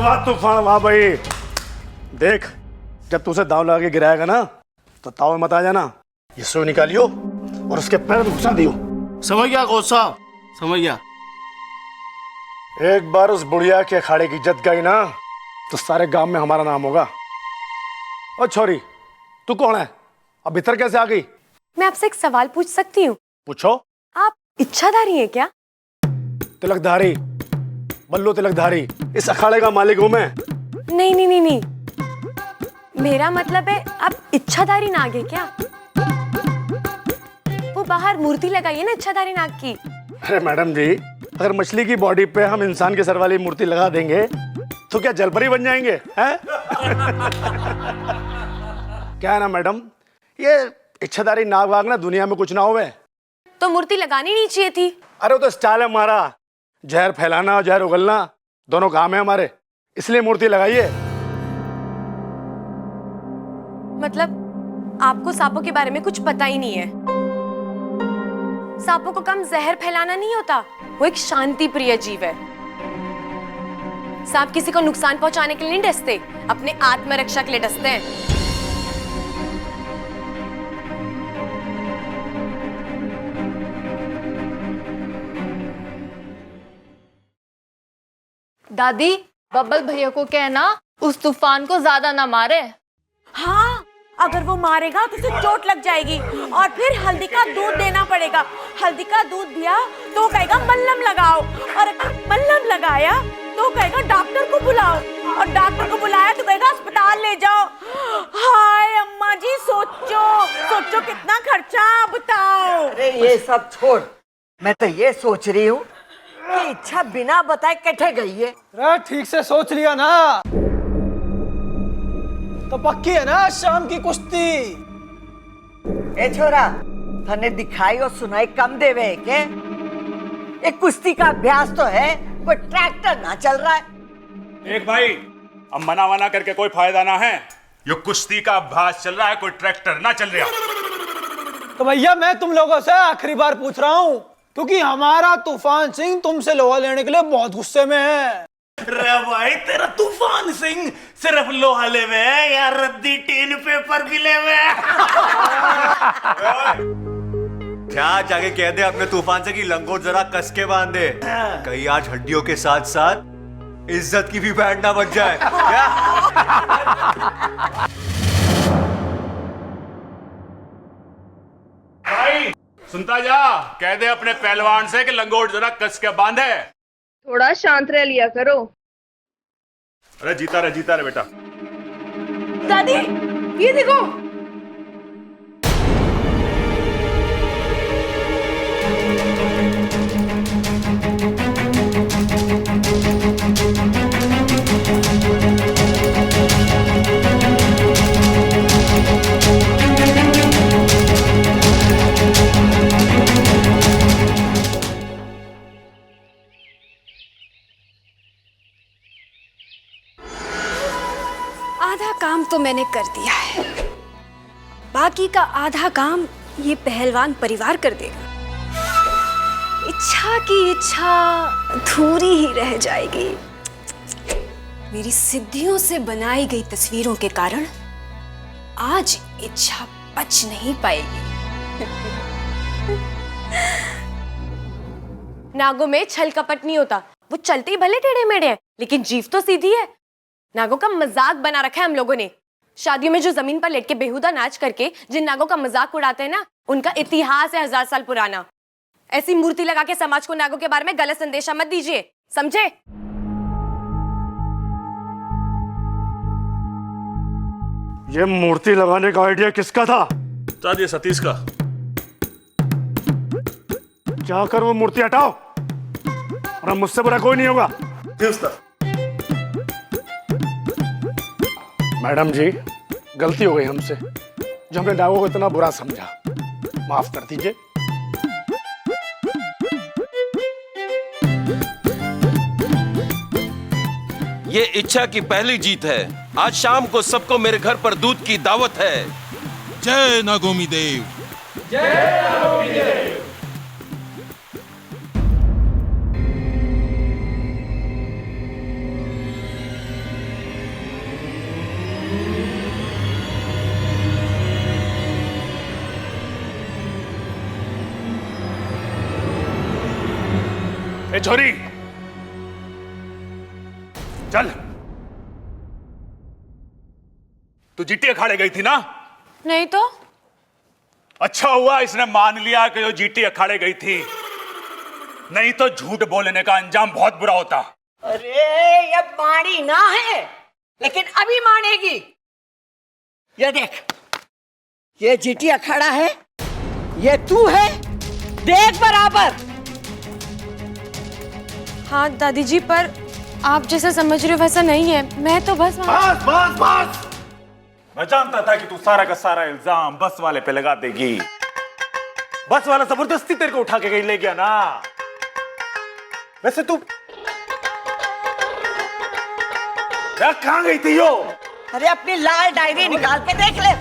वाह तूफान, वाह भाई। देख, जब तू उसे दाव लगा के गिराएगा ना तो ताव में मत आ जाना। ये सुई निकालियो और उसके पैर में घुसा दियो। समझ गया कोच साहब, समझ गया। एक बार उस बुढ़िया के अखाड़े की इज्जत गई ना तो सारे गांव में हमारा नाम होगा। ओ छोरी, तू कौन है? अब भीतर कैसे आ गई? मैं आपसे एक सवाल पूछ सकती हूँ? पूछो। आप इच्छाधारी हैं क्या? तिलकधारी, बल्लू तिलकधारी, इस अखाड़े का मालिक हूं मैं। नहीं नहीं नहीं नहीं, मेरा मतलब है आप इच्छाधारी नाग है क्या? वो बाहर मूर्ति लगाई है ना इच्छाधारी नाग की। अरे मैडम जी, अगर मछली की बॉडी पे हम इंसान के सर वाली मूर्ति लगा देंगे तो क्या जलपरी बन जाएंगे हैं? क्या है ना मैडम, ये इच्छाधारी नाग वाग ना दुनिया में कुछ ना होवे। तो मूर्ति लगानी नहीं चाहिए थी। अरे वो तो स्टाइल है हमारा, जहर फैलाना और जहर उगलना दोनों काम है हमारे, इसलिए मूर्ति लगाइए। मतलब आपको सांपों के बारे में कुछ पता ही नहीं है। सांपों को काम जहर फैलाना नहीं होता, वो एक शांति प्रिय जीव है। सांप किसी को नुकसान पहुंचाने के लिए नहीं डसते, अपने आत्मरक्षा के लिए डसते हैं। दादी, बब्बल भैया को कहना उस तूफान को ज्यादा ना मारे। हाँ, अगर वो मारेगा तो उसे चोट लग जाएगी और फिर हल्दी का दूध देना पड़ेगा। हल्दी का दूध दिया तो कहेगा मल्लम लगाओ, और अगर मल्लम लगाया तो कहेगा डॉक्टर को बुलाओ, और डॉक्टर को बुलाया तो कहेगा अस्पताल ले जाओ। हाय अम्मा जी, सोचो सोचो कितना खर्चा, बताओ। अरे ये सब छोड़, मैं तो ये सोच रही हूँ कि इच्छा बिना बताए कैसे गई है। अरे ठीक से सोच लिया ना तो पक्की है ना शाम की कुश्ती। ए छोरा, तने दिखाई और सुनाई कम देवे है के? एक कुश्ती का अभ्यास तो है, कोई ट्रैक्टर ना चल रहा है। देख भाई, अब मना वना करके कोई फायदा ना है। ये कुश्ती का अभ्यास चल रहा है, कोई ट्रैक्टर ना चल रहा। तो भैया मैं तुम लोगों से आखिरी बार पूछ रहा हूँ, क्योंकि हमारा तूफान सिंह तुमसे लोहा लेने के लिए बहुत गुस्से में है। अरे भाई, तेरा तूफान सिंह सिर्फ लोहा ले में है या रद्दी टीन पेपर भी ले में? क्या जाके कह दे अपने तूफान से कि लंगोट जरा कस के बांध दे, कहीं आज हड्डियों के साथ साथ इज्जत की भी बैंड ना बच जाए। क्या? भाई सुनता जा, कह दे अपने पहलवान से कि लंगोट जरा कस के बांधे। थोड़ा शांत रह लिया करो। अरे जीता रहे बेटा। दादी, ये देखो। आधा काम तो मैंने कर दिया है, बाकी का आधा काम ये पहलवान परिवार कर देगा। इच्छा की इच्छा अधूरी ही रह जाएगी। मेरी सिद्धियों से बनाई गई तस्वीरों के कारण आज इच्छा बच नहीं पाएगी। नागों में छल कपट नहीं होता, वो चलते ही भले टेढ़े मेढ़े हैं लेकिन जीव तो सीधी है। नागों का मजाक बना रखा है हम लोगों ने। शादियों में जो जमीन पर लेट के बेहुदा नाच करके जिन नागों का मजाक उड़ाते हैं ना, उनका इतिहास है 1000 साल पुराना। ऐसी मूर्ति लगा के समाज को नागों के बारे में गलत संदेशा मत दीजिए, समझे? ये मूर्ति लगाने का आइडिया किसका था? ये सतीश का। जाकर वो मूर्ति हटाओ, और अब मुझसे बुरा कोई नहीं होगा। मैडम जी, गलती हो गई हमसे, जो हमने नागों को इतना बुरा समझा, माफ कर दीजिए। ये इच्छा की पहली जीत है। आज शाम को सबको मेरे घर पर दूध की दावत है। जय नागोमी देव। जय नागोमी देव। छोरी, चल। तू जीटी अखाड़े गई थी ना? नहीं तो। अच्छा हुआ इसने मान लिया कि वो जीटी अखाड़े गई थी, नहीं तो झूठ बोलने का अंजाम बहुत बुरा होता। अरे ये मानी ना है, लेकिन अभी मानेगी। ये देख, ये जीटी अखाड़ा है, ये तू है, देख बराबर। हाँ दादी जी, पर आप जैसा समझ रहे हो वैसा नहीं है। मैं तो बस बस बस बस, मैं जानता था कि तू सारा का सारा इल्जाम बस वाले पे लगा देगी। बस वाला जबरदस्ती तेरे को उठा के ले गया ना। वैसे तू कहां गई थी यो? अरे अपनी लाल डायरी निकाल के देख ले,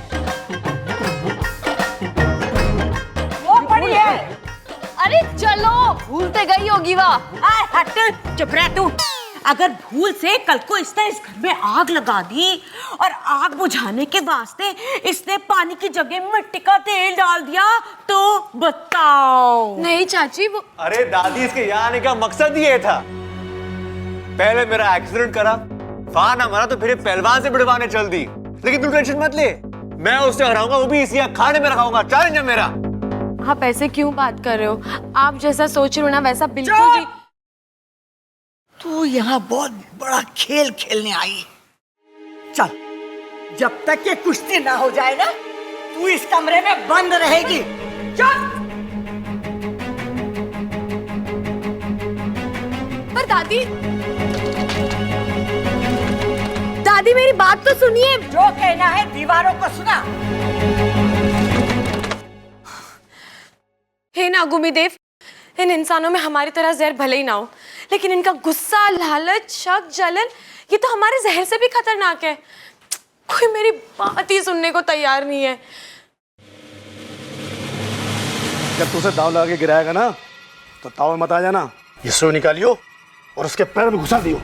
वो पड़ी है। अरे चलो, भूलते गई होगी वह। हट, चुप रह तू। अगर भूल से कल को इसने इस घर में आग लगा दी और आग बुझाने के वास्ते इसने पानी की जगह मिट्टी का तेल डाल दिया तो बताओ। नहीं चाची, वो अरे दादी, इसके यहाँ आने का मकसद ये था। पहले मेरा एक्सीडेंट करा, वहां ना मरा तो फिर पहलवान से बिड़वाने चल दी। लेकिन तू टेंशन मत ले, मैं उससे हराऊंगा, वो भी इसी अखाड़े में रखाऊंगा। चैलेंज है मेरा। आप ऐसे क्यों बात कर रहे हो? आप जैसा सोच रहे हो ना वैसा बिल्कुल भी। तू यहाँ बहुत बड़ा खेल खेलने आई। चल, जब तक ये कुश्ती ना हो जाए ना, तू इस कमरे में बंद रहेगी। चल। पर दादी, दादी मेरी बात तो सुनिए। जो कहना है दीवारों को सुना। हे नागुमी देव, इन इंसानों में हमारी तरह जहर भले ही ना हो, लेकिन इनका गुस्सा, लालच, शक, जलन, ये तो हमारे जहर से भी खतरनाक है। कोई मेरी बात ही सुनने को तैयार नहीं है। जब तुझे दाव लगा के गिराएगा ना, तो ताव में मत आ जाना। ये सुई निकालियो और उसके पैर में घुसा दियो।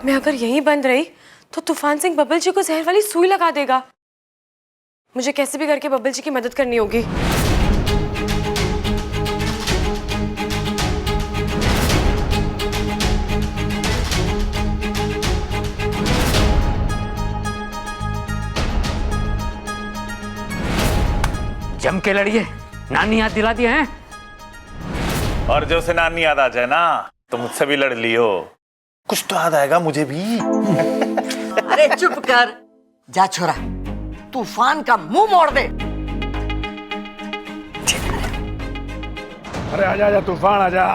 मैं अगर यहीं बंद रही तो तूफान सिंह बब्बल जी को जहर वाली सुई लगा देगा। मुझे कैसे भी करके बब्बल जी की मदद करनी होगी। जम के लड़िए, नानी याद दिला दिया है। और जो से नानी याद आ जाए ना, तो मुझसे भी लड़ लियो, कुछ तो याद आएगा मुझे भी। अरे चुप कर, जा छोरा, तूफान का मुंह मोड़ दे। अरे आजा आजा तूफान, आजा।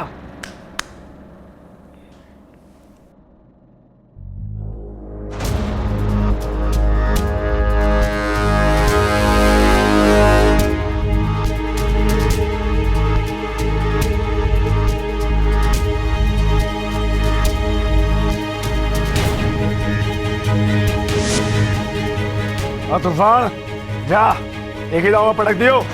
तूफान जा, एक ही दाव में पटक दियो।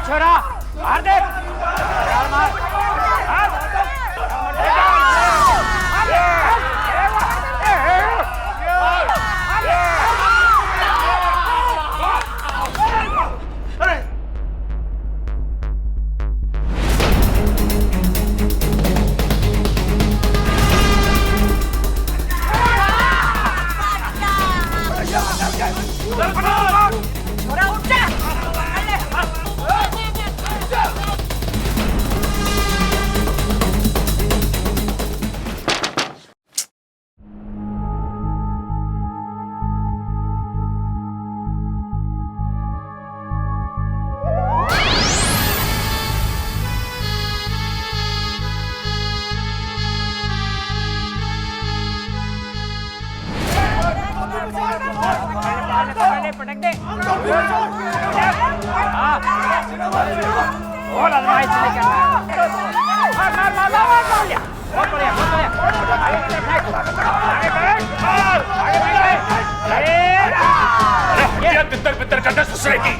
छोरा मार दे, मार। थोड़ा उठ जा। पितर करते ससुरे की।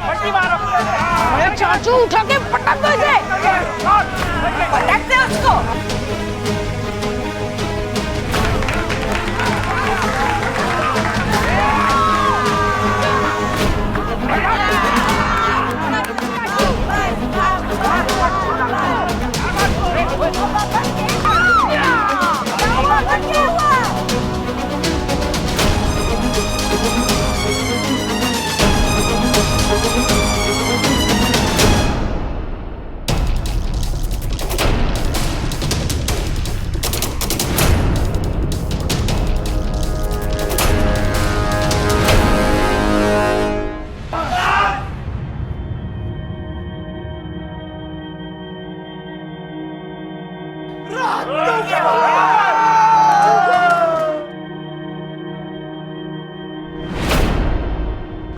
अरे चाचू उठा के पटक दो इसे। पटक दे उसको।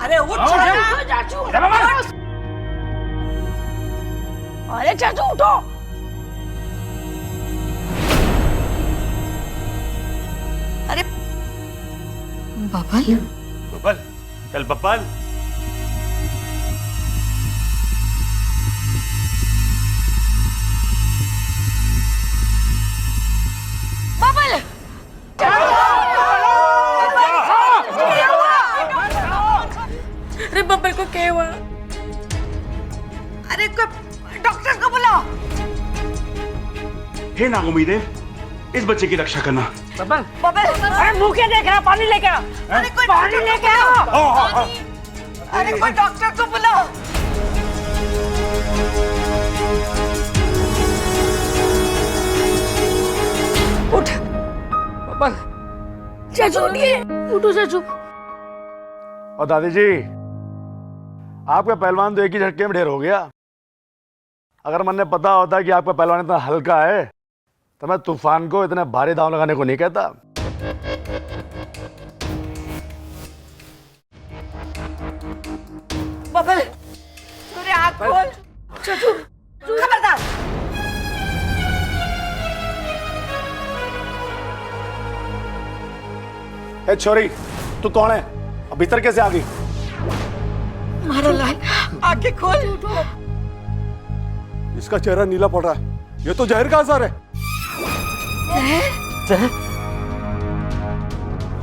अरे उठ चाचू। अरे चाचू उठो। अरे बबल बबल, चल बबल। बबल अरे बबल को क्या हुआ? अरे डॉक्टर को बुलाओ। हे नागोमीदेव, इस बच्चे की रक्षा करना। बबल अरे मुंह क्या देख रहा? पानी लेके आओ। अरे कोई पानी लेके आओ। अरे कोई डॉक्टर को बुलाओ। उठ बबल। चाचू उठिए। उठो चाचू। और दादी जी, आपका पहलवान तो एक ही झटके में ढेर हो गया। अगर मैंने पता होता कि आपका पहलवान इतना हल्का है तो मैं तूफान को इतने भारी दांव लगाने को नहीं कहता। बबल, तूने आँख खोल। चाचू, खबरदार। ए छोरी, तू कौन है? अब भीतर कैसे आ गई? मारो लाल, आंखें खोल। इसका चेहरा नीला पड़ रहा है। ये तो जहर का असर है। जहर?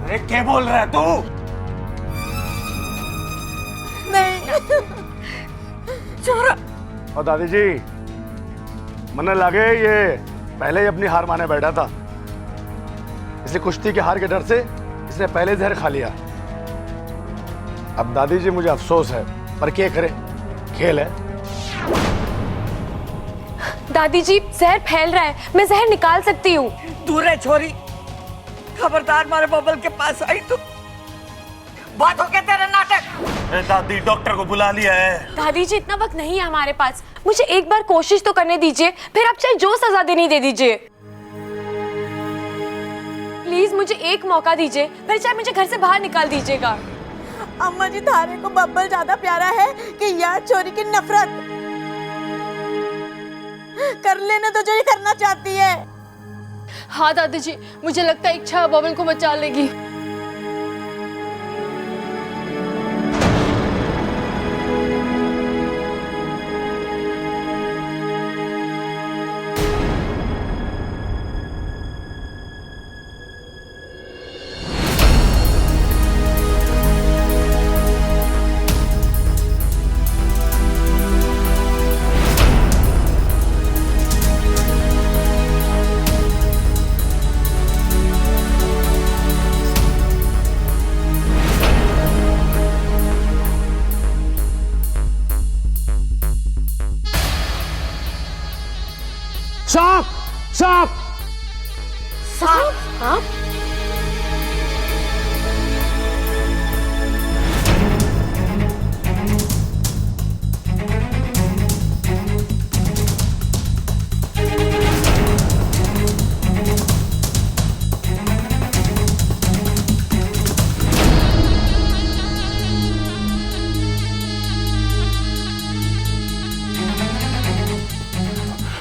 अरे क्या बोल रहा है तू? नहीं छोरा। और दादी जी, मने लगे ये पहले ही अपनी हार माने बैठा था, इसलिए कुश्ती की हार के डर से इसने पहले जहर खा लिया। अब दादी जी मुझे अफसोस है, पर क्या करे, खेल है। दादी जी, जहर फैल रहा है, मैं जहर निकाल सकती हूँ। दूर है छोरी, खबरदार मारे बबल के पास आई तो बात हो के तेरे नाटक। दादी, डॉक्टर को बुला लिया है। दादी जी, इतना वक्त नहीं है हमारे पास, मुझे एक बार कोशिश तो करने दीजिए, फिर आप चाहे जो सजा देनी दे दीजिए। प्लीज मुझे एक मौका दीजिए, फिर चाहे मुझे घर से बाहर निकाल दीजिएगा। अम्मा जी, थारे को बब्बल ज्यादा प्यारा है कि यार चोरी की नफरत? कर लेने तो जो ये करना चाहती है। हाँ दादी जी, मुझे लगता है इच्छा बबल को बचा लेगी। सांप सांप सांप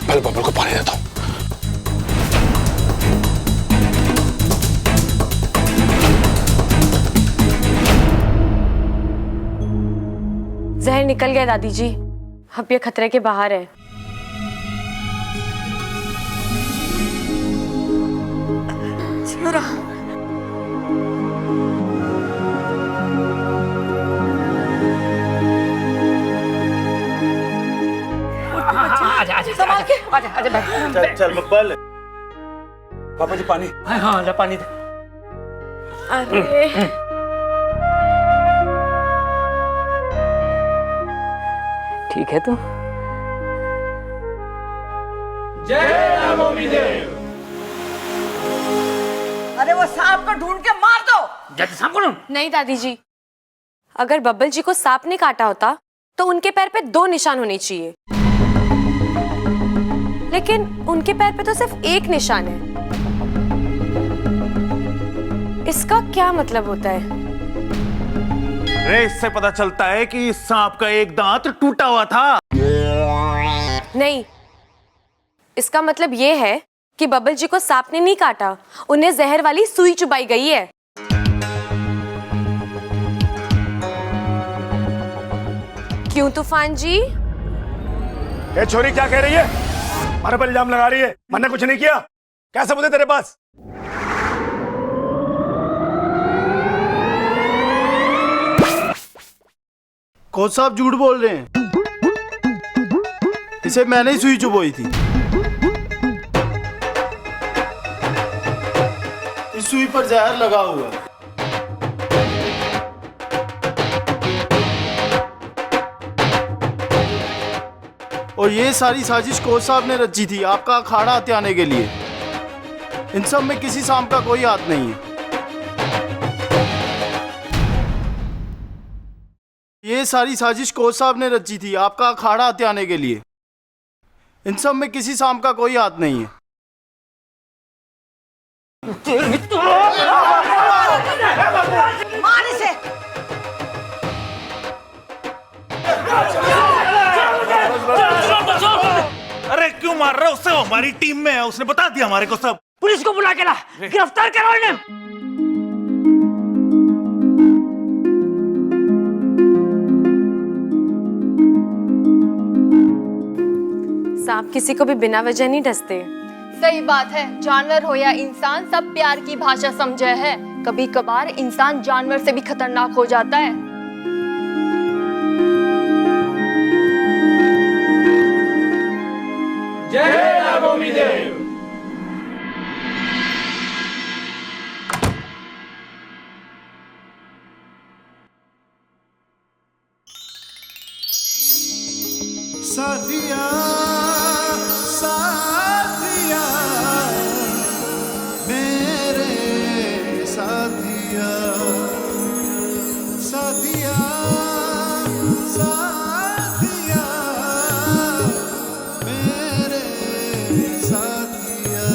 पहले बबल को पानी देता हूं। जहर निकल गया दादी जी, अब ये खतरे के बाहर है। चल चल बब्बल। पापा जी पानी। हाँ ले पानी दे। अरे ठीक है तू? अरे वो सांप को ढूंढ के मार दो। जैसे सांप को नहीं दादी जी, अगर बब्बल जी को सांप ने काटा होता तो उनके पैर पे 2 निशान होने चाहिए, लेकिन उनके पैर पे तो सिर्फ 1 निशान है। इसका क्या मतलब होता है? रे इससे पता चलता है कि सांप का एक दांत टूटा हुआ था। नहीं, इसका मतलब ये है कि बब्बल जी को सांप ने नहीं काटा, उन्हें जहर वाली सुई चुबाई गई है। क्यों तूफान जी? ये छोरी क्या कह रही है? हमारे पर इल्जाम लगा रही है। मैंने कुछ नहीं किया। क्या सबूत है तेरे पास? कोच साहब झूठ बोल रहे हैं। इसे मैंने ही सुई चुभोई थी। इस सुई पर जहर लगा हुआ है। और ये सारी साजिश कोच साहब ने रची थी आपका अखाड़ा हथियाने के लिए। इन सब में किसी सांप का कोई हाथ नहीं है। ये सारी साजिश कोच साहब ने रची थी आपका अखाड़ा हथियाने के लिए। इन सब में किसी सांप का कोई हाथ नहीं है। मार इसे। अरे क्यों मार रहे हो उससे? वो हमारी टीम में है, उसने बता दिया हमारे को सब। पुलिस को बुला के ला, गिरफ्तार करो इन्हें। सांप किसी को भी बिना वजह नहीं डसते। सही बात है, जानवर हो या इंसान सब प्यार की भाषा समझे है। कभी कभार इंसान जानवर से भी खतरनाक हो जाता है। जय नागोमी देव। साथिया साथिया मेरे साथिया साथिया साथिया मेरे साथिया।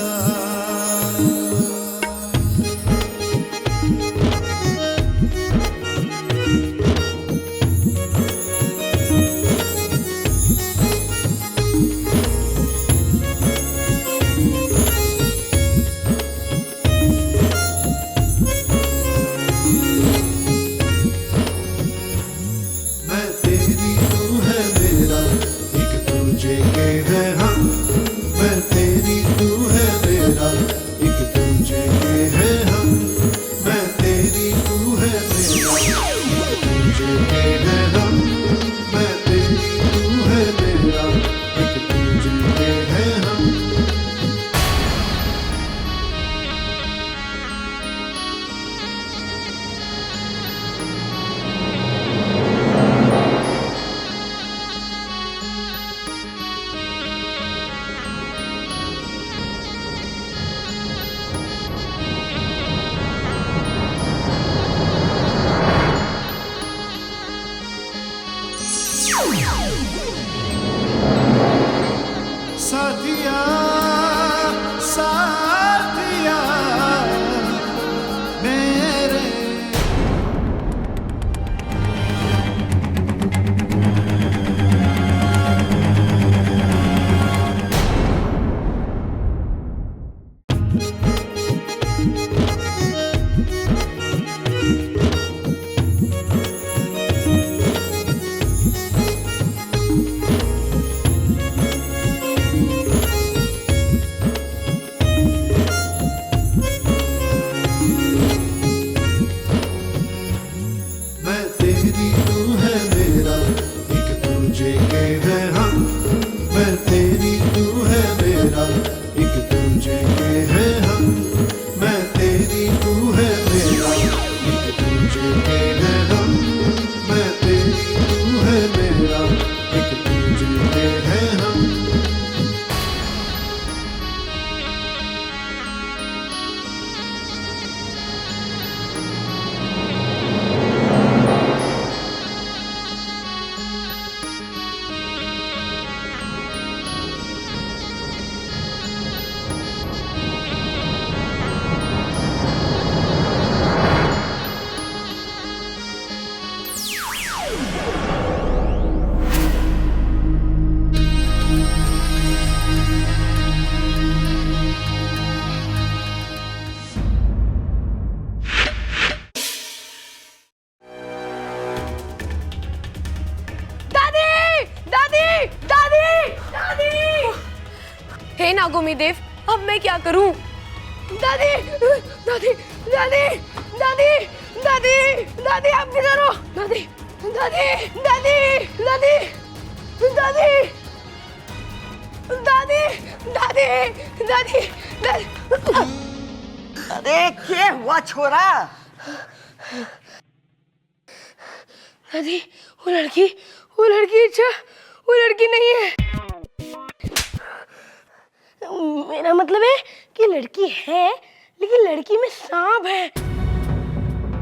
मैं तेरी तू है मेरा, एक दूजे के है हम। मैं तेरी तू है मेरा, एक दूजे के है हम। मैं तेरी तू है मेरा, एक दूजे के है हम। मैं तेरी तू है मेरा, एक दूजे के है हम। हे नागोमी देव, अब मैं क्या करूं? दादी, दादी, दादी, दादी, दादी, दादी, आप किधर हो? दादी, दादी, दादी, दादी, दादी, दादी, दादी, दादी, दादी। अरे क्या हुआ छोरा? दादी, वो लड़की अच्छा, वो लड़की नहीं है। मेरा मतलब है कि लड़की है, लेकिन लड़की में सांप है।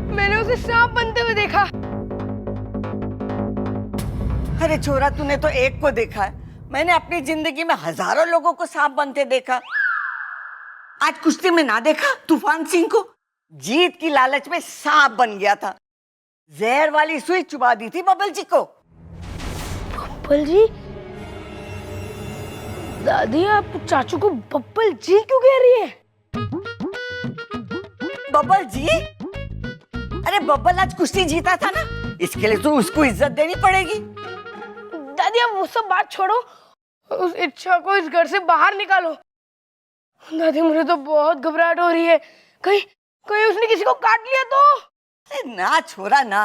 मैंने उसे सांप बनते हुए देखा। अरे छोरा, तूने तो एक को देखा है, मैंने अपनी जिंदगी में हजारों लोगों को सांप बनते देखा। आज कुश्ती में ना देखा तूफान सिंह को? जीत की लालच में सांप बन गया था, जहर वाली सुई चुबा दी थी बबल जी को। बब्बल जी? दादी, आप चाचू को बब्बल जी क्यों कह रही है? बब्बल जी? अरे बब्बल आज कुश्ती जीता था ना, इसके लिए तो उसको इज्जत देनी पड़ेगी। दादी, आप वो सब बात छोड़ो, उस इच्छा को इस घर से बाहर निकालो। दादी, मुझे तो बहुत घबराहट हो रही है, कहीं उसने किसी को काट लिया तो? अरे ना छोरा ना,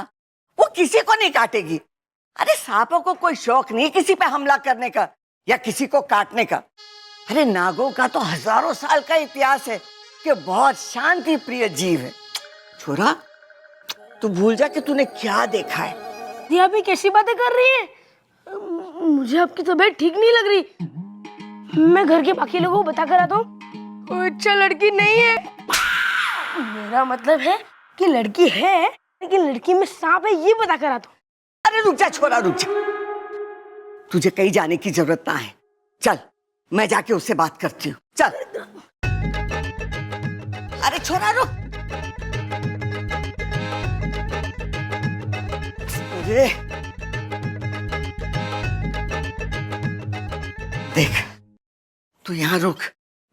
वो किसी को नहीं काटेगी। अरे सांपों को कोई शौक नहीं किसी पे हमला करने का या किसी को काटने का। अरे नागों का तो हजारों साल का इतिहास है कि बहुत शांति प्रिय जीव है। छोरा, तू भूल जा कि तूने क्या देखा है। ये अभी कैसी बातें कर रही है? मुझे आपकी तबीयत ठीक नहीं लग रही। मैं घर के बाकी लोगों को बता कर आता हूँ। वो अच्छा लड़की नहीं है। मेरा मतलब है कि लड़की है, लेकिन लड़की में सांप है, ये बता कर आता हूँ। अरे रुक जा छोरा, रुक जा, तुझे कहीं जाने की जरूरत ना है। चल, मैं जाके उससे बात करती हूँ। चल। अरे छोरा रुक। अरे देख, तू यहाँ रुक,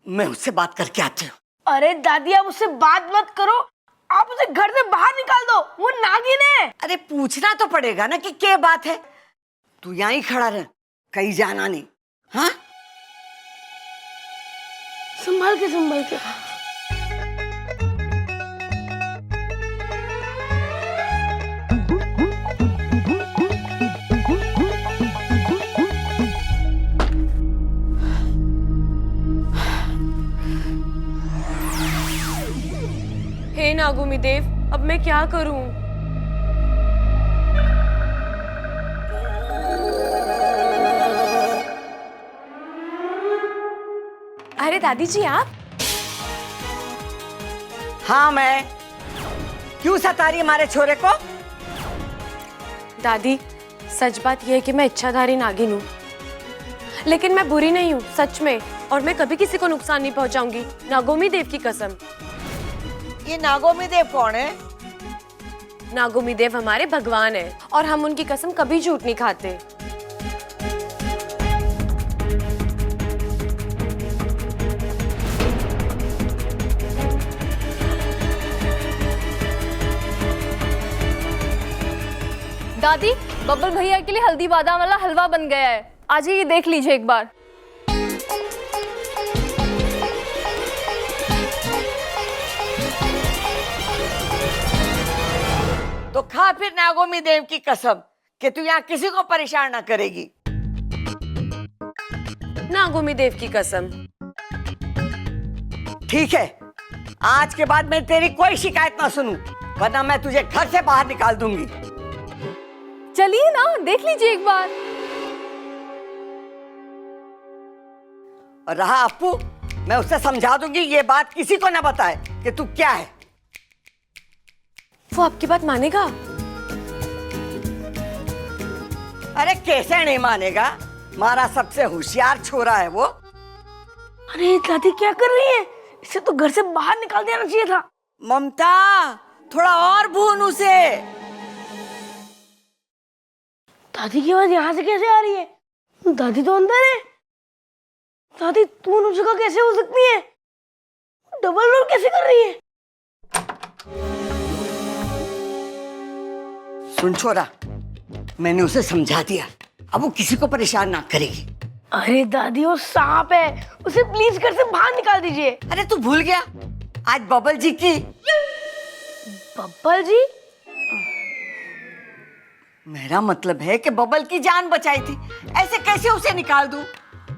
मैं उससे बात करके आती हूँ। अरे दादी, आप उससे बात मत करो, आप उसे घर से बाहर निकाल दो, वो नागिन है। अरे पूछना तो पड़ेगा ना कि क्या बात है। तू यहाँ ही खड़ा रह, कहीं जाना नहीं। हाँ, संभाल के। हे नागोमी देव, अब मैं क्या करूं? अरे दादी जी, आप? हाँ मैं। क्यों सता रही हमारे छोरे को? दादी, सच बात यह है कि मैं इच्छाधारी नागिन हूँ, लेकिन मैं बुरी नहीं हूँ सच में, और मैं कभी किसी को नुकसान नहीं पहुंचाऊंगी, नागोमी देव की कसम। ये नागोमी देव कौन है? नागोमी देव हमारे भगवान है, और हम उनकी कसम कभी झूठ नहीं खाते। दादी, बब्बल भैया के लिए हल्दी बादाम वाला हलवा बन गया है, आज ये देख लीजिए एक बार। तो खा फिर नागोमी देव की कसम कि तू यहाँ किसी को परेशान ना करेगी। नागोमी देव की कसम। ठीक है, आज के बाद मैं तेरी कोई शिकायत ना सुनूं, वरना मैं तुझे घर से बाहर निकाल दूंगी। चलिए ना, देख लीजिए एक बार। और रहा अप्पू, मैं उससे समझा दूंगी ये बात किसी को ना बताए कि तू क्या है। वो आपकी बात मानेगा? अरे कैसे नहीं मानेगा, हमारा सबसे होशियार छोरा है वो। अरे दादी, क्या कर रही है? इसे तो घर से बाहर निकाल देना चाहिए था। ममता, थोड़ा और भून उसे। दादी की आवाज यहाँ से कैसे आ रही है? दादी तो अंदर है। दादी, दोनों जगह कैसे हो सकती है? डबल रोल कैसे कर रही है? सुन छोरा, मैंने उसे समझा दिया, अब वो किसी को परेशान ना करेगी। अरे दादी वो सांप है, उसे प्लीज घर से बाहर निकाल दीजिए। अरे तू भूल गया आज बबल जी की। बब्बल जी? मेरा मतलब है कि बबल की जान बचाई थी, ऐसे कैसे उसे निकाल दूं?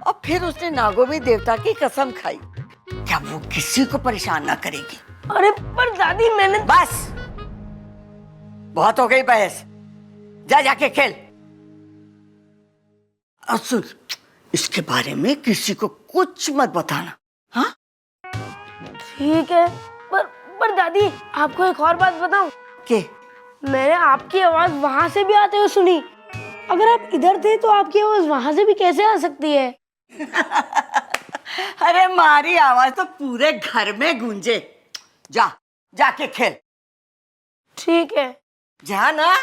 और फिर उसने नागोमी देवता की कसम खाई, क्या वो किसी को परेशान ना करेगी। अरे पर दादी मैंने। बस बहुत हो गई बहस, जा जाके खेल। और सुन, इसके बारे में किसी को कुछ मत बताना, हाँ? ठीक है, पर दादी आपको एक और बात बताऊं? के? मैंने आपकी आवाज वहां से भी आते हुए सुनी। अगर आप इधर थे तो आपकी आवाज वहां से भी कैसे आ सकती है? अरे मारी आवाज तो पूरे घर में गूंजे। जा जाके खेल। ठीक है, जा ना।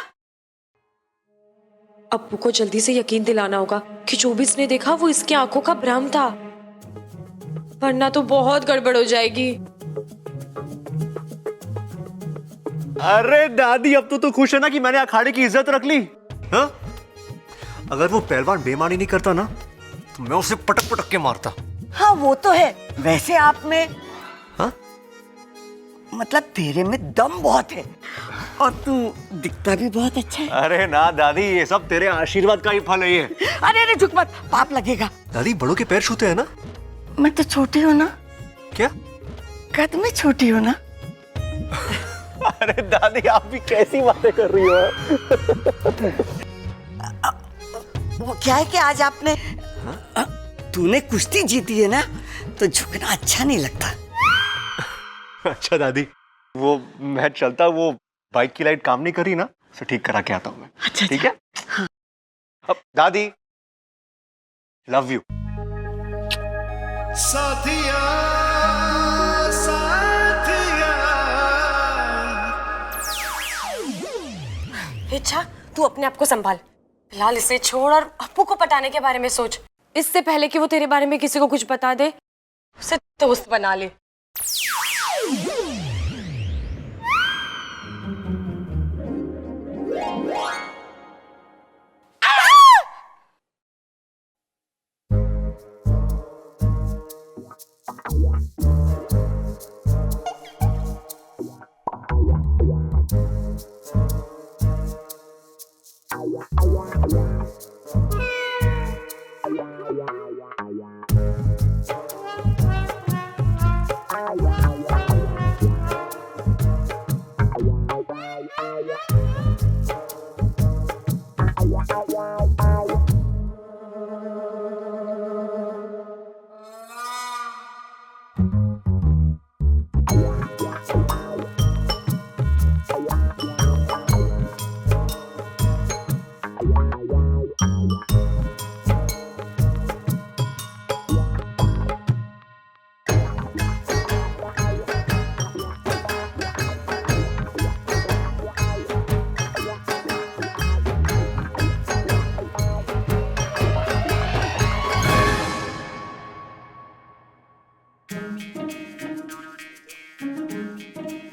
अप्पू को जल्दी से यकीन दिलाना होगा कि जो भी इसने देखा वो इसकी आंखों का भ्रम था, वरना तो बहुत गड़बड़ हो जाएगी। अरे दादी, अब तो खुश है ना कि मैंने अखाड़े की इज्जत रख ली? हाँ? अगर वो पहलवान बेईमानी नहीं करता ना तो मैं उसे पटक पटक के मारता। हाँ वो तो है। वैसे आप में, हाँ? मतलब तेरे में दम बहुत है और तू दिखता भी बहुत अच्छा है। अरे ना दादी, ये सब तेरे आशीर्वाद का ही फल है ये। अरे झुक मत, पाप लगेगा। दादी बड़ों के पैर छूते हैं ना? मैं तो छोटी हूँ ना। क्या? कद में छोटी हूँ ना। अरे दादी, आप भी कैसी बातें कर रही हो? वो क्या है कि आज आपने, तूने कुश्ती जीती है ना, तो झुकना अच्छा नहीं लगता। अच्छा दादी, वो मैं चलता, वो बाइक की लाइट काम नहीं करी ना, उसे ठीक करा के आता हूँ मैं। अच्छा, ठीक है? हाँ। अब दादी, लव यू। साथिया साथिया। इच्छा, तू अपने आप को संभाल। फिलहाल इसे छोड़ और अप्पू को पटाने के बारे में सोच। इससे पहले कि वो तेरे बारे में किसी को कुछ बता दे, उसे दोस्त बना ले।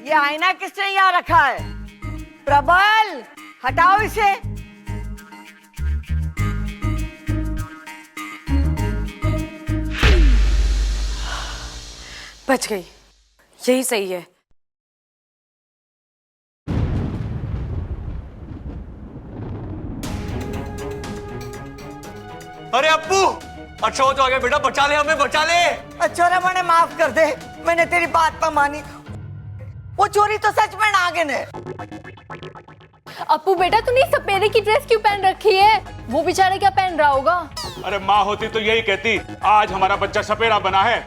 ये आईना किसने यहाँ रखा है? प्रबल, हटाओ इसे। बच गई, यही सही है। अरे अप्पू, अच्छा हो तो आ गया बेटा, बचा ले हमें, बचा ले। अच्छा रे, मैंने माफ कर दे, मैंने तेरी बात पर मानी। वो चोरी तो सच में नागिन है। अप्पू बेटा, तूने सपेरे की ड्रेस क्यों पहन रखी है? वो बेचारा क्या पहन रहा होगा? अरे माँ होती तो यही कहती, आज हमारा बच्चा सपेरा बना है,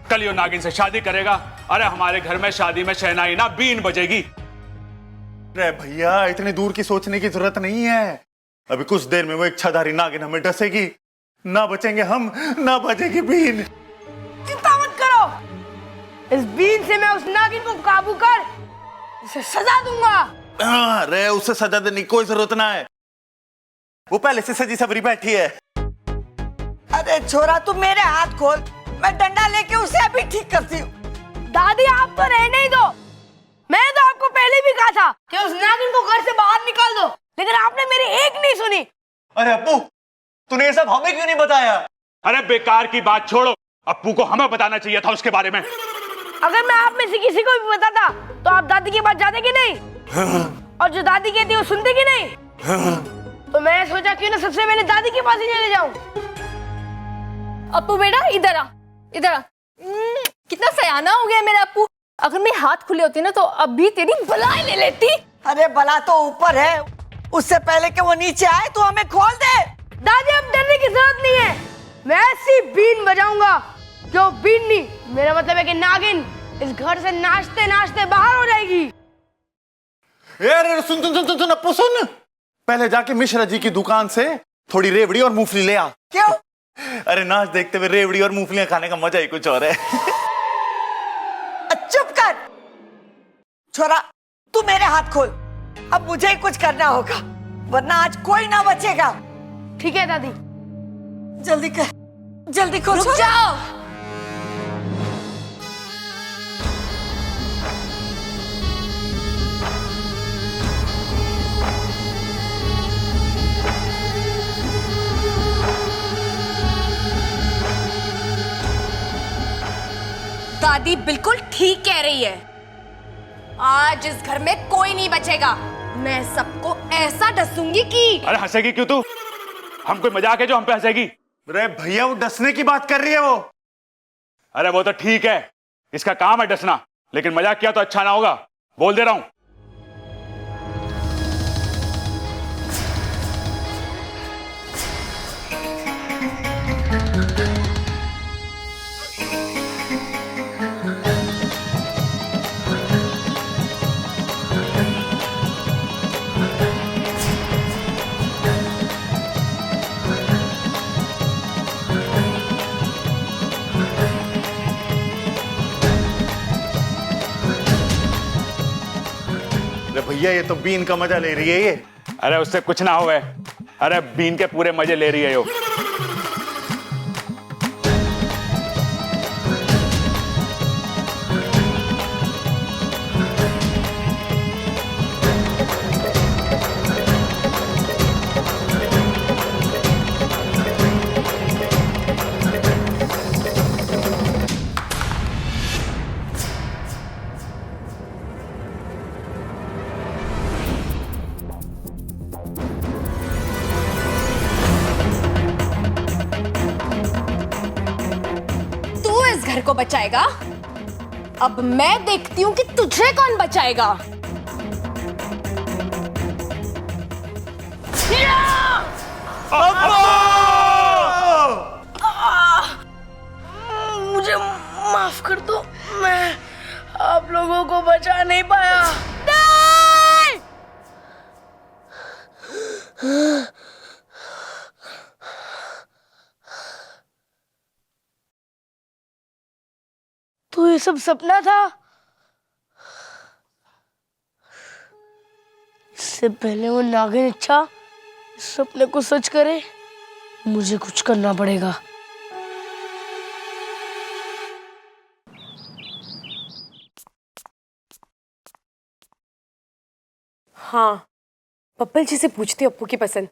कल यो नागिन से शादी करेगा। अरे हमारे घर में शादी में शहनाई ना बीन बजेगी। अरे भैया, इतनी दूर की सोचने की जरूरत नहीं है। अभी कुछ देर में वो इच्छाधारी नागिन हमें डसेगी, ना बचेंगे हम, ना बजेगी बीन। चिंता मत करो, इस बीन से मैं उस नागिन को काबू कर उसे सजा दूंगा। अरे उसे सजा देने की कोई जरूरत ना है, वो पहले से सजी सबरी बैठी है। अरे छोरा, तू मेरे हाथ खोल, मैं डंडा लेके उसे अभी ठीक करती हूँ। दादी आप तो रहने ही दो, मैंने तो आपको पहले भी कहा था कि उस नागिन को घर से बाहर निकाल दो, लेकिन आपने मेरी एक नहीं सुनी। अरे अप्पू, तूने ये सब हमें क्यों नहीं बताया? अरे बेकार की बात छोड़ो, अप्पू को हमें बताना चाहिए था उसके बारे में। अगर मैं आप में से किसी को भी बताता तो आप दादी की बात जाते कि नहीं? और जो दादी कहती है वो सुनते कि नहीं? तो मैं सोचा क्यों ना सबसे पहले दादी के पास ही चले जाऊं। अप्पू बेटा इधर आ, इधर आ। कितना सयाना हो गया मेरा अप्पू। अगर मेरे हाथ खुले होते ना तो अभी तेरी बलाई ले लेती। अरे बला तो ऊपर है, उससे पहले कि वो नीचे आए तो हमें खोल दे। दादी अब डरने की जरूरत नहीं है, मैं ऐसी बीन बजाऊंगा जो बीन नहीं, मेरा मतलब है कि नागिन इस घर से नाचते नाचते बाहर हो जाएगी। अरे सुन सुन सुन सुन सुन अप्पू सुन, पहले जाके मिश्रा जी की दुकान से थोड़ी रेवड़ी और मूंगफली ले आ। क्यों? अरे नाच देखते हुए रेवड़ी और मूंगफलियां खाने का मजा ही कुछ और है। चुप कर छोरा, तू मेरे हाथ खोल। अब मुझे ही कुछ करना होगा वरना आज कोई ना बचेगा। ठीक है दादी। जल्दी कर, जल्दी खोल। रुक जाओ। दादी बिल्कुल ठीक कह रही है, आज इस घर में कोई नहीं बचेगा। मैं सबको ऐसा डसूंगी कि। अरे हंसेगी क्यों तू? हम कोई मजाक है जो हम पे हंसेगी? अरे भैया वो डसने की बात कर रही है वो। अरे वो तो ठीक है, इसका काम है डसना, लेकिन मजाक किया तो अच्छा ना होगा, बोल दे रहा हूं। भैया ये तो बीन का मजा ले रही है ये। अरे उससे कुछ ना होवे, अरे बीन के पूरे मजे ले रही है यो। घर को बचाएगा, अब मैं देखती हूं कि तुझे कौन बचाएगा। मुझे माफ कर दो, मैं आप लोगों को बचा नहीं पाया। नहीं! तो ये सब सपना था? इससे पहले वो नागिन इच्छा इस सपने को सच करे, मुझे कुछ करना पड़ेगा। हाँ, पप्पल जी से पूछती अप्पू की पसंद।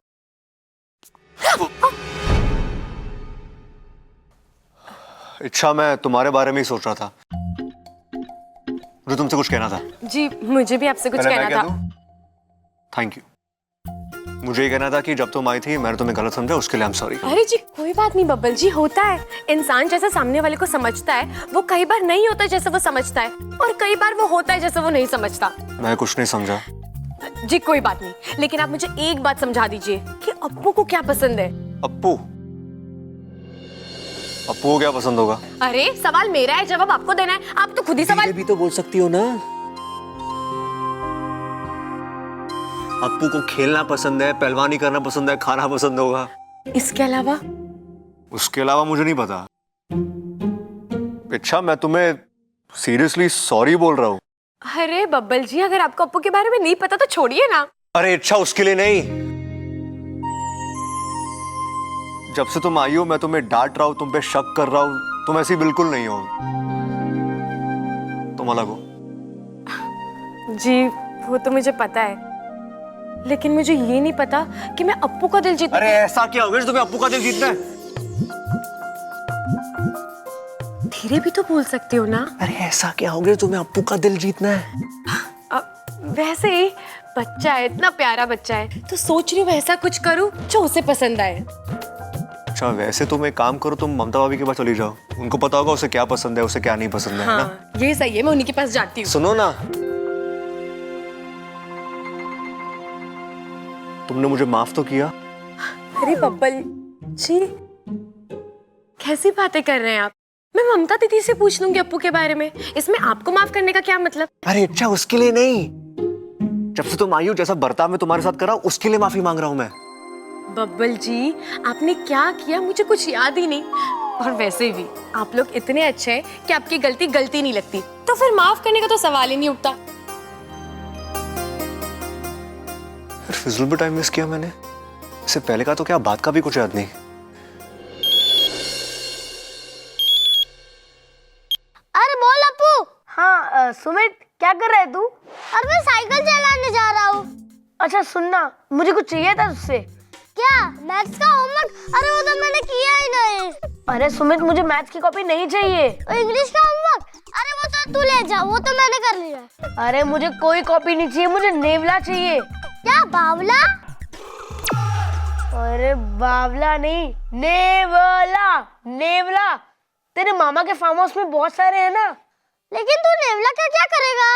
इच्छा, मैं तुम्हारे बारे में ही सोच रहा था, मुझे तुमसे कुछ कहना था। जी मुझे भी आपसे कुछ कहना था। Thank you. मुझे ये कहना था कि जब तुम आई थी मैंने तुम्हें गलत समझा, उसके लिए आई एम सॉरी। अरे जी कोई बात नहीं बब्बल जी, होता है। इंसान जैसा सामने वाले को समझता है वो कई बार नहीं होता जैसा वो समझता है, और कई बार वो होता है जैसा वो नहीं समझता। मैं कुछ नहीं समझा। जी कोई बात नहीं, लेकिन आप मुझे एक बात समझा दीजिए कि अप्पू को क्या पसंद है। अप्पू को क्या पसंद होगा? अरे सवाल मेरा है, जवाब आपको देना है, आप तो खुद ही सवाल भी तो बोल सकती हो ना। अप्पू को खेलना पसंद है, पहलवानी करना पसंद है, खाना पसंद होगा। इसके अलावा? उसके अलावा मुझे नहीं पता। अच्छा, मैं तुम्हें सीरियसली सॉरी बोल रहा हूँ। अरे बब्बल जी, अगर आपको अप्पू के बारे में नहीं पता तो छोड़िए ना। अरे अच्छा, उसके लिए नहीं। जब से तुम आई हो मैं तुम्हें डांट रहा हूँ, तुम पे शक कर रहा हूँ, तुम ऐसी बिल्कुल नहीं हो, तुम अलग हो। जी वो तो मुझे पता है, लेकिन मुझे ये नहीं पता कि मैं अप्पू का दिल जीत। अरे ऐसा क्या हो गया जो तुम्हें अप्पू का दिल जीतना है? धीरे भी तो बोल सकते हो ना। अरे ऐसा क्या हो गया तुम्हें अप्पू का दिल जीतना है? वैसे ही बच्चा है, इतना प्यारा बच्चा है, तो सोच रही हूँ ऐसा कुछ करूँ जो उसे पसंद आए। अच्छा वैसे तुम एक काम करो, तुम ममता भाभी के पास चली जाओ, उनको पता होगा उसे क्या पसंद है उसे क्या नहीं पसंद है, हाँ, ना? ये सही है, मैं उन्हीं के पास जाती हूँ। सुनो ना, तुमने मुझे माफ तो किया। अरे बब्बल जी, कैसी बातें कर रहे हैं आप? मैं ममता दीदी से पूछ लूंगी अप्पू के बारे में, इसमें आपको माफ करने का क्या मतलब? अरे अच्छा उसके लिए नहीं, जब से तुम आई हो जैसा बर्ताव मैं तुम्हारे साथ करा उसके लिए माफी मांग रहा हूँ मैं। बब्बल जी, आपने क्या किया मुझे कुछ याद ही नहीं, और वैसे भी आप लोग इतने अच्छे हैं कि आपकी गलती गलती नहीं लगती, तो फिर माफ करने का तो सवाल ही नहीं उठता। फिजूल में टाइम वेस्ट किया मैंने, इससे पहले का तो क्या बात का भी कुछ याद नहीं। अरे बोल अप्पू। हाँ सुमित, क्या कर रहा है तू? अरे मैं साइकिल चलाने जा रहा हूँ। अच्छा सुनना, मुझे कुछ चाहिए था तुझसे। क्या? मैथ्स का होमवर्क? अरे वो तो मैंने किया ही नहीं। अरे सुमित, मुझे मैथ्स की कॉपी नहीं चाहिए। इंग्लिश का होमवर्क? अरे वो तो तू ले जा, वो तो मैंने कर लिया। अरे मुझे कोई कॉपी नहीं चाहिए, मुझे नेवला चाहिए। क्या बावला? अरे बावला नहीं, नेवला। नेवला तेरे मामा के फार्म हाउस में बहुत सारे हैं ना। लेकिन तू नेवला का क्या करेगा?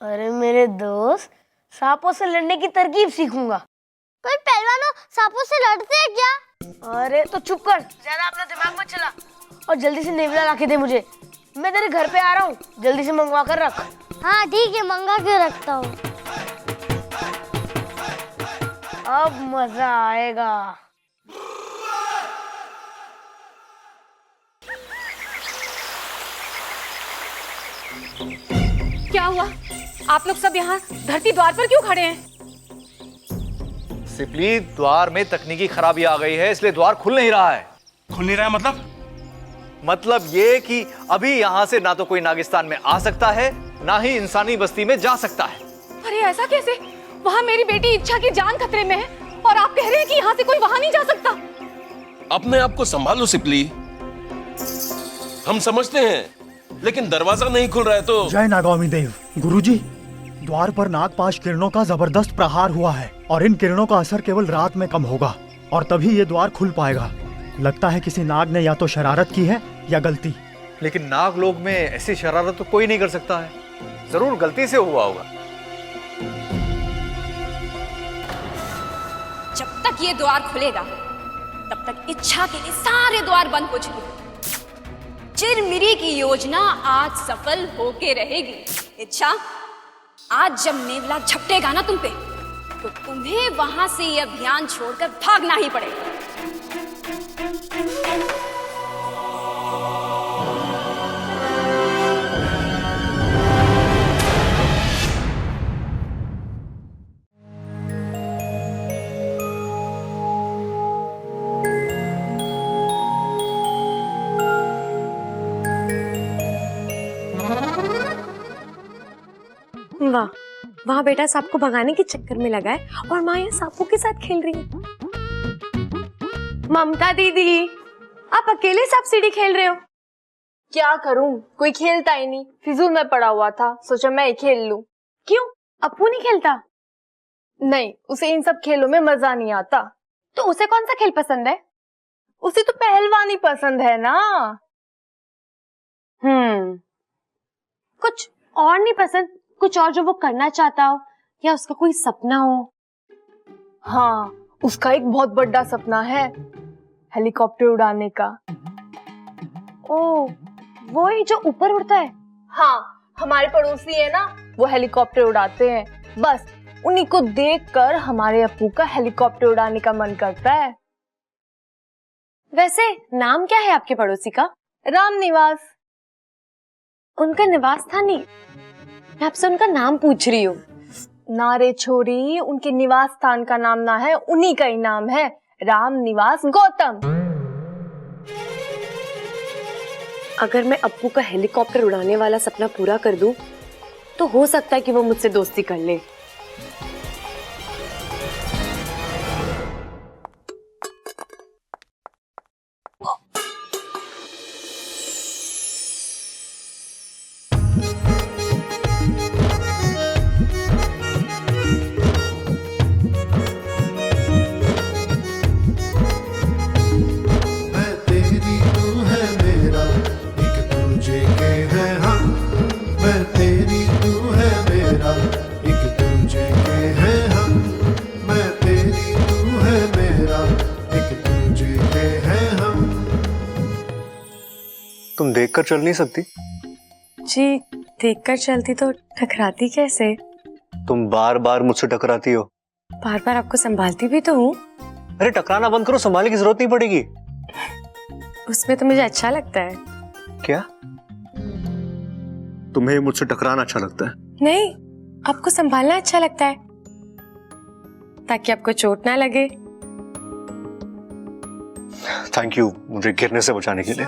अरे मेरे दोस्त, सांपों से लड़ने की तरकीब सीखूंगा। कोई पहलवान सांपों से लड़ते हैं क्या? अरे तो चुप कर, ज्यादा अपना दिमाग मत चला, और जल्दी से नेवला लाके दे मुझे। मैं तेरे घर पे आ रहा हूँ, जल्दी से मंगवा कर रख। हाँ ठीक है, मंगा के रखता हूँ। अब मजा आएगा। क्या हुआ? आप लोग सब यहाँ धरती द्वार पर क्यों खड़े हैं? सिपली, द्वार में तकनीकी खराबी आ गई है, इसलिए द्वार खुल नहीं रहा है। खुल नहीं रहा है मतलब ये कि अभी यहाँ से ना तो कोई नागिस्तान में आ सकता है, ना ही इंसानी बस्ती में जा सकता है। अरे ऐसा कैसे? वहाँ मेरी बेटी इच्छा की जान खतरे में है, और आप कह रहे हैं कि यहाँ से कोई वहाँ नहीं जा सकता। अपने आप को संभालो सिपली, हम समझते हैं, लेकिन दरवाजा नहीं खुल रहा है तो। जय नागौमी देव। गुरुजी, द्वार पर नागपाश किरणों का जबरदस्त प्रहार हुआ है, और इन किरणों का असर केवल रात में कम होगा, और तभी ये द्वार खुल पाएगा। लगता है किसी नाग ने या तो शरारत की है या गलती। लेकिन नाग लोग में ऐसी शरारत तो कोई नहीं कर सकता है, जरूर गलती से हुआ होगा। जब तक ये द्वार खुलेगा तब तक इच्छा के लिए सारे द्वार बंद हो चुके। चिरमिरी की योजना आज सफल होके रहेगी। इच्छा, आज जब नेवला झपटेगा ना तुम पे, तो तुम्हें वहां से ये अभियान छोड़कर भागना ही पड़ेगा। वाह, वहाँ बेटा सांप को भगाने के चक्कर में लगा है, और माँ यहाँ सांपों के साथ खेल रही है। ममता दीदी, आप अकेले सांप सीढ़ी खेल रहे हो? क्या करूं, कोई खेलता ही नहीं, फिजूल में पड़ा हुआ था, सोचा मैं ही खेल लूं। क्यों, अप्पू नहीं खेलता? नहीं, उसे इन सब खेलों में मजा नहीं आता। तो उसे कौन सा खेल पसंद है? उसे तो पहलवानी पसंद है ना। कुछ और नहीं पसंद? कुछ और जो वो करना चाहता हो, या उसका कोई सपना हो? हाँ, उसका एक बहुत बड़ा सपना है, हेलीकॉप्टर उड़ाने का। ओ, वो ही जो ऊपर उड़ता है? हाँ, हमारे पड़ोसी है ना, वो हेलीकॉप्टर उड़ाते हैं। बस उन्हीं को देखकर हमारे अप्पू का हेलीकॉप्टर उड़ाने का मन करता है। वैसे नाम क्या है आपके पड़ोसी का? राम निवास। उनका निवास स्थान नहीं, मैं आपसे उनका नाम पूछ रही हूँ। ना रे छोरी, उनके निवास स्थान का नाम ना है, उन्हीं का ही नाम है, राम निवास गौतम। अगर मैं अप्पू का हेलीकॉप्टर उड़ाने वाला सपना पूरा कर दूं, तो हो सकता है कि वो मुझसे दोस्ती कर ले। तुम देखकर चल नहीं सकती? जी देखकर चलती तो टकराती कैसे? तुम बार बार मुझसे टकराती हो। बार बार आपको संभालती भी तो हूँ। अरे टकराना बंद करो, संभालने की जरूरत नहीं पड़ेगी। उसमें तो मुझे अच्छा लगता है। क्या तुम्हें मुझसे टकराना अच्छा लगता है? नहीं, आपको संभालना अच्छा लगता है ताकि आपको चोट ना लगे। थैंक यू मुझे गिरने से बचाने के लिए।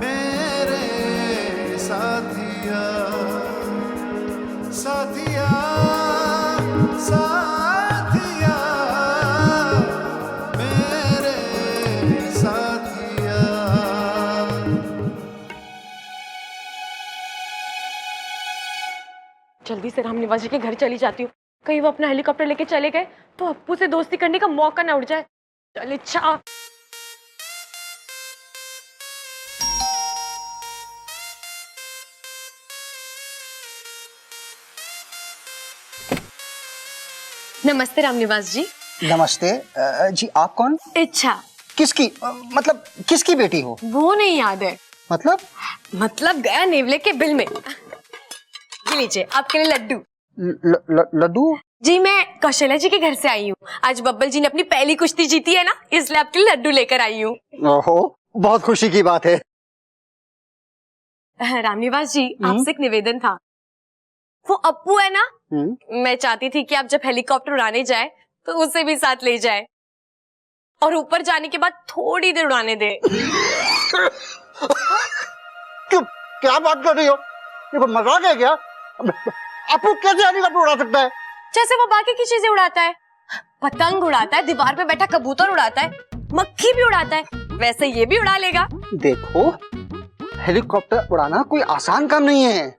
मेरे साथिया साथिया साथिया मेरे साथिया। जल्दी से राम निवास जी के घर चली जाती हूँ, कहीं वो अपना हेलीकॉप्टर लेके चले गए तो अप्पू से दोस्ती करने का मौका ना उड़ जाए। चल इच्छा। नमस्ते राम निवास जी। नमस्ते जी, आप कौन? इच्छा। किसकी मतलब किसकी बेटी हो? वो नहीं याद है। मतलब गया नेवले के बिल में। ये लीजिए आपके लिए लड्डू। लड्डू? जी मैं कौशल्या जी के घर से आई हूँ। आज बब्बल जी ने अपनी पहली कुश्ती जीती है ना, इसलिए आपके लिए लड्डू लेकर आई हूँ। ओहो, बहुत खुशी की बात है। रामनिवास जी आपसे एक निवेदन था। वो अप्पू है ना, मैं चाहती थी कि आप जब हेलीकॉप्टर उड़ाने जाए तो उसे भी साथ ले जाए और ऊपर जाने के बाद थोड़ी देर उड़ाने दे। क्या बात कर रही हो? ये कोई मजाक है क्या? अप्पू कैसे हेलीकॉप्टर उड़ा सकता है? जैसे वो बाकी की चीजें उड़ाता है, पतंग उड़ाता है, दीवार पे बैठा कबूतर उड़ाता है, मक्खी भी उड़ाता है, वैसे ये भी उड़ा लेगा। देखो, हेलीकॉप्टर उड़ाना कोई आसान काम नहीं है,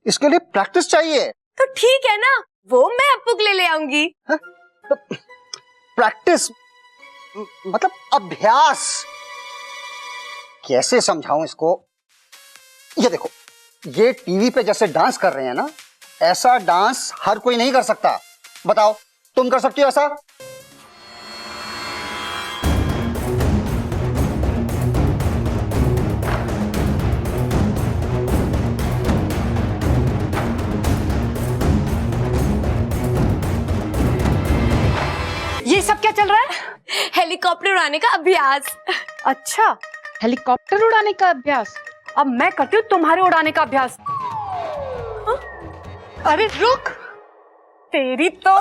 इसके लिए प्रैक्टिस चाहिए। तो ठीक है ना, वो मैं अप्पू के लिए ले आऊंगी। प्रैक्टिस मतलब अभ्यास। कैसे समझाऊं इसको? ये देखो, ये टीवी पे जैसे डांस कर रहे हैं ना, ऐसा डांस हर कोई नहीं कर सकता। बताओ, तुम कर सकती हो ऐसा? ये सब क्या चल रहा है? हेलीकॉप्टर उड़ाने का अभ्यास। अच्छा, हेलीकॉप्टर उड़ाने का अभ्यास। अब मैं करती हूँ तुम्हारे उड़ाने का अभ्यास। अरे रुक, तेरी तो।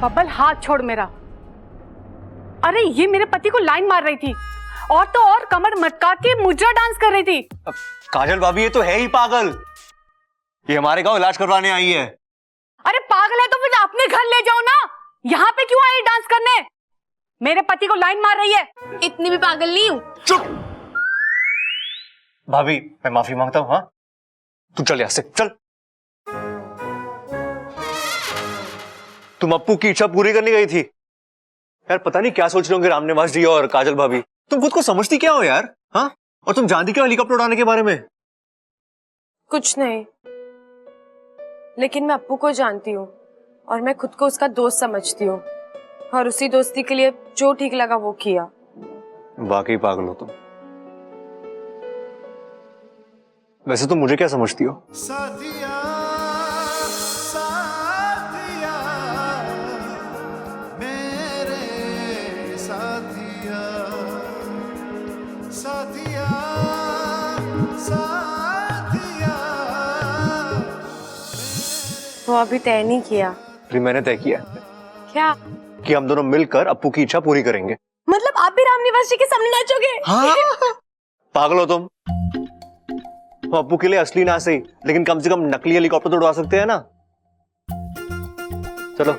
बब्बल हाथ छोड़ मेरा। अरे ये मेरे पति को लाइन मार रही थी और तो और कमर मटका के मुजरा डांस कर रही थी। काजल भाभी ये तो है ही पागल, ये हमारे गांव इलाज करवाने आई है। अरे पागल है तो फिर अपने घर ले जाओ ना, यहाँ पे क्यों आई डांस करने? मेरे पति को लाइन मार रही है। इतनी भी पागल नहीं हूँ। चुप भाभी, मैं माफी मांगता हूँ। हाँ तू चल यहाँ से, चल। तुम अप्पू की इच्छा पूरी करने गई थी। यार पता नहीं क्या सोच रहे होंगे रामनिवास जी और काजल भाभी। तुम खुद को समझती क्या हो यार? हाँ, और तुम जानती क्या हेलीकॉप्टर उड़ाने के बारे में? कुछ नहीं, लेकिन मैं अप्पू को जानती हूँ और मैं खुद को उसका दोस्त समझती हूँ और उसी दोस्ती के लिए जो ठीक लगा वो किया। वाकई पागल हो तुम। वैसे तुम मुझे क्या समझती हो? साथिया साथिया मेरे साथिया साथिया साथिया। वो अभी तय नहीं किया। फिर मैंने तय किया क्या? कि हम दोनों मिलकर अप्पू की इच्छा पूरी करेंगे। मतलब आप भी रामनिवास जी के सामने नाचोगे? हाँ? पागल हो तुम। हम अप्पू के लिए असली ना सही, लेकिन कम से कम नकली हेलीकॉप्टर तो उड़ा सकते हैं ना। चलो।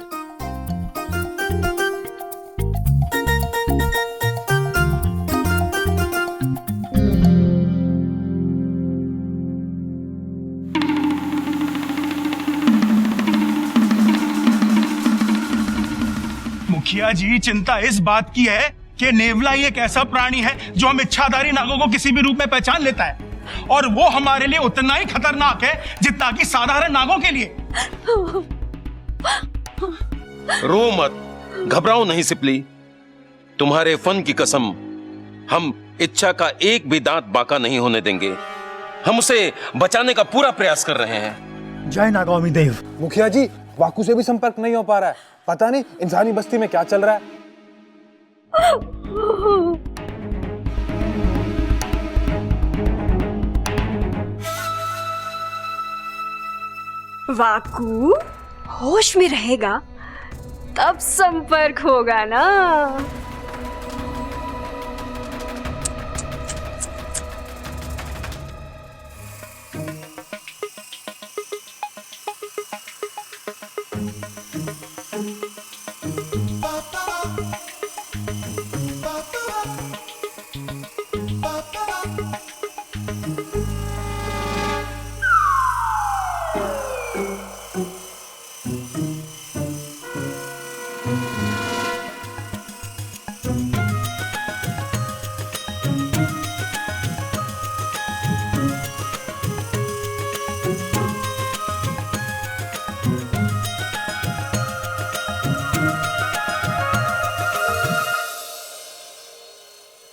मुखिया जी, चिंता इस बात की है कि नेवला ही एक ऐसा प्राणी है जो हम इच्छाधारी नागों को किसी भी रूप में पहचान लेता है, और वो हमारे लिए उतना ही खतरनाक है जितना कि साधारण नागों के लिए। रो मत, घबराओ नहीं सिपली। तुम्हारे फन की कसम, हम इच्छा का एक भी दांत बाका नहीं होने देंगे। हम उसे बचाने का पूरा प्रयास कर रहे हैं। जय नागौमी देव। मुखिया जी, वाकू से भी संपर्क नहीं हो पा रहा है। पता नहीं इंसानी बस्ती में क्या चल रहा है। वाकू होश में रहेगा तब संपर्क होगा ना।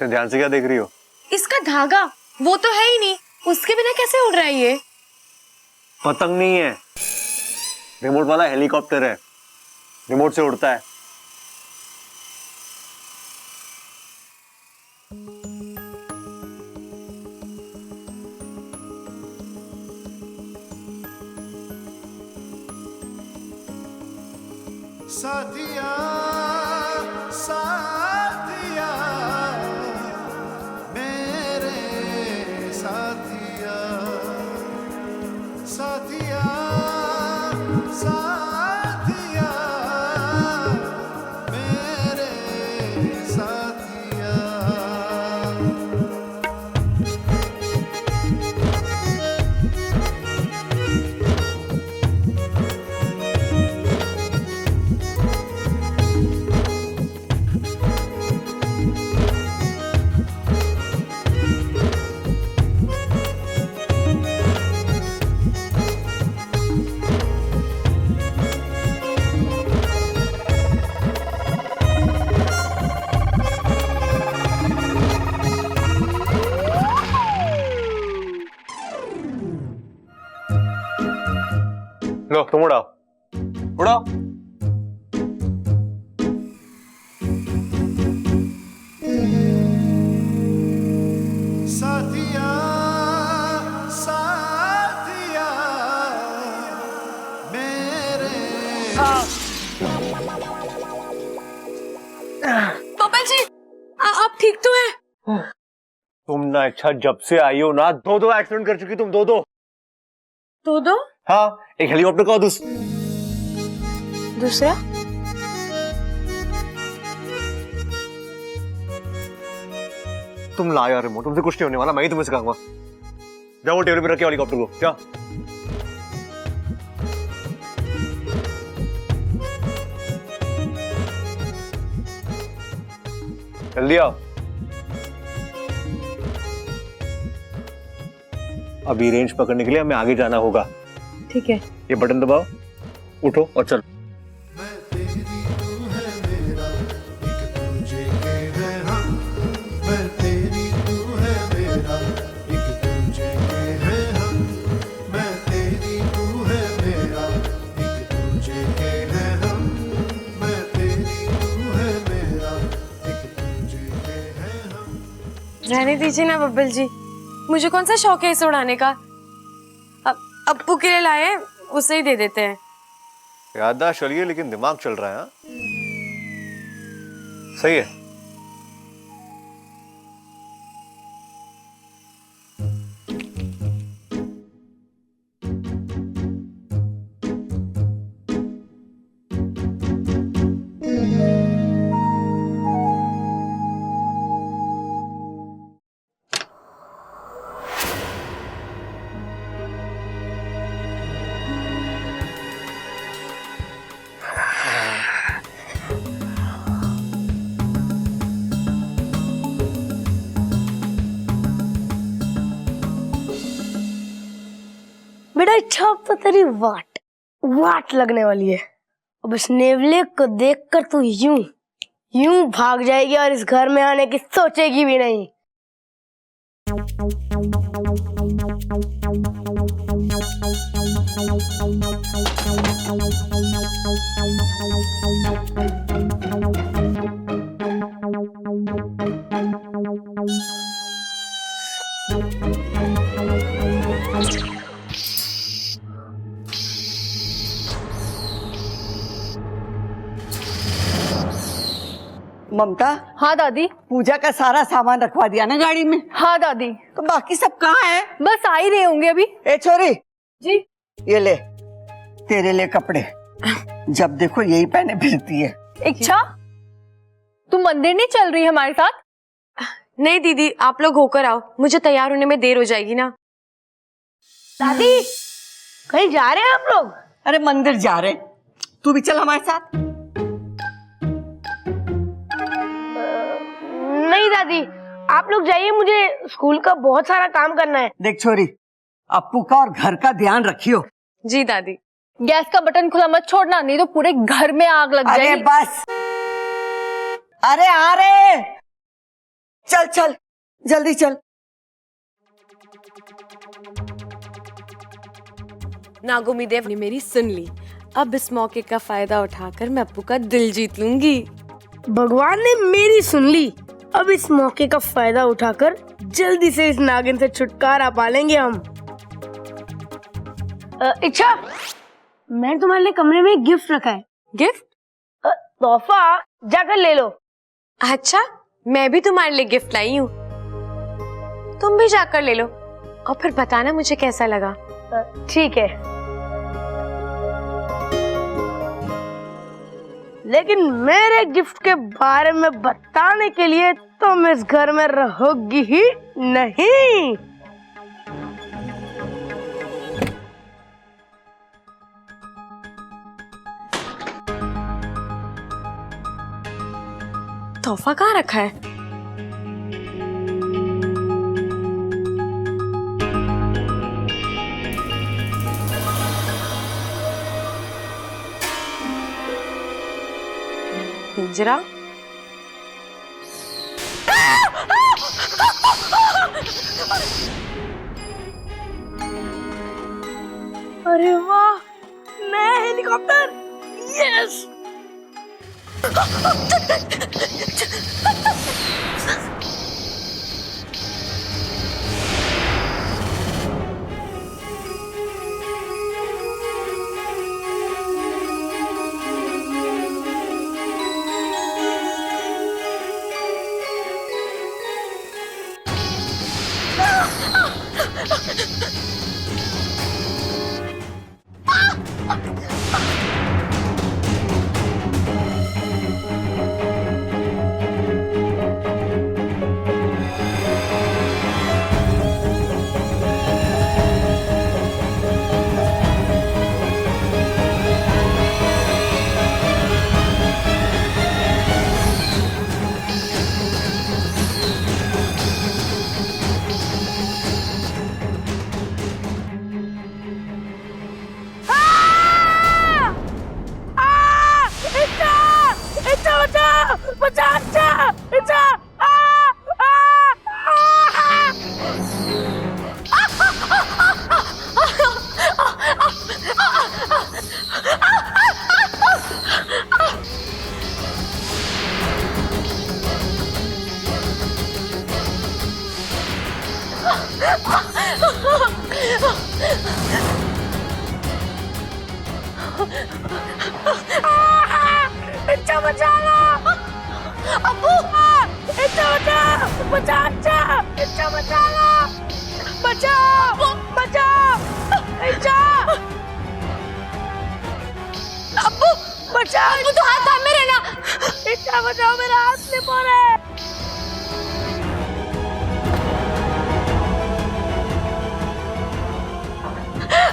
ध्यान से क्या देख रही हो? इसका धागा वो तो है ही नहीं, उसके बिना कैसे उड़ रहा है ये? पतंग नहीं है, रिमोट वाला हेलीकॉप्टर है, रिमोट से उड़ता है। साथिया साथिया मेरे साथिया साथिया साथिया मेरे साथिया। लो तुम उड़ाओ, उड़ाओ। साथिया साथिया मेरे। पापा जी, आप ठीक तो हैं? तुम ना अच्छा जब से आई हो ना, दो एक्सीडेंट कर चुकी तुम, दो। हाँ, एक हेलीकॉप्टर का और दूसरा तुम ला यार रिमोट, तुमसे कुछ नहीं होने वाला, मैं ही तुम्हें सिखाऊंगा। जाओ वो टेबल पे रखे हेलीकॉप्टर को, क्या? जल्दी आओ। अभी रेंज पकड़ने के लिए हमें आगे जाना होगा। ठीक है। ये बटन दबाओ, उठो और चलो। रहने दीजिए ना बब्बल जी, मुझे कौन सा शौक है इसे उड़ाने का। अब अप्पू के लिए लाए, उसे ही दे देते हैं। याददाश्त चलिए, लेकिन दिमाग चल रहा है। हाँ सही है। बेटा इच्छा अब तो तेरी वाट लगने वाली है। अब इस नेवले को देखकर तू यूं भाग जाएगी और इस घर में आने की सोचेगी भी नहीं। ममता। हाँ दादी। पूजा का सारा सामान रखवा दिया ना गाड़ी में? हाँ दादी। तो बाकी सब कहाँ है? बस आ ही रहे होंगे अभी। ए छोरी जी। ये ले, तेरे लिए कपड़े, जब देखो यही पहने फिरती है। इच्छा, तुम मंदिर नहीं चल रही हमारे साथ? नहीं दीदी, आप लोग होकर आओ, मुझे तैयार होने में देर हो जाएगी ना। दादी कहीं जा रहे हैं आप लोग? अरे मंदिर जा रहे, तू भी चल हमारे साथ। नहीं दादी, आप लोग जाइए, मुझे स्कूल का बहुत सारा काम करना है। देख छोरी, अप्पू का और घर का ध्यान रखियो। जी दादी। गैस का बटन खुला मत छोड़ना, नहीं तो पूरे घर में आग लग जाएगी। अरे बस, अरे आ रहे, चल चल जल्दी चल। नागोमी देव ने मेरी सुन ली, अब इस मौके का फायदा उठाकर मैं अप्पू का दिल जीत लूंगी। भगवान ने मेरी सुन ली, अब इस मौके का फायदा उठाकर जल्दी से इस नागिन से छुटकारा पा लेंगे हम। इच्छा, मैंने तुम्हारे लिए कमरे में एक गिफ्ट रखा है। गिफ्ट? तोहफा, जाकर ले लो। अच्छा, मैं भी तुम्हारे लिए गिफ्ट लाई हूँ, तुम भी जाकर ले लो और फिर बताना मुझे कैसा लगा। ठीक है, लेकिन मेरे गिफ्ट के बारे में बताने के लिए तुम इस घर में रहोगी ही नहीं। तोहफा कहाँ रखा है? पिंजरा? अरे वाह, नया हेलीकॉप्टर, यस। इच्छा बचा लो, अब्बू, इच्छा बचा, बचा, इच्छा बचा लो, बचाओ, बचाओ, इच्छा, अब्बू, बचाओ, अब्बू तो हाथ थामे रहना, इच्छा बचाओ, मेरा हाथ स्लिप हो रहा है।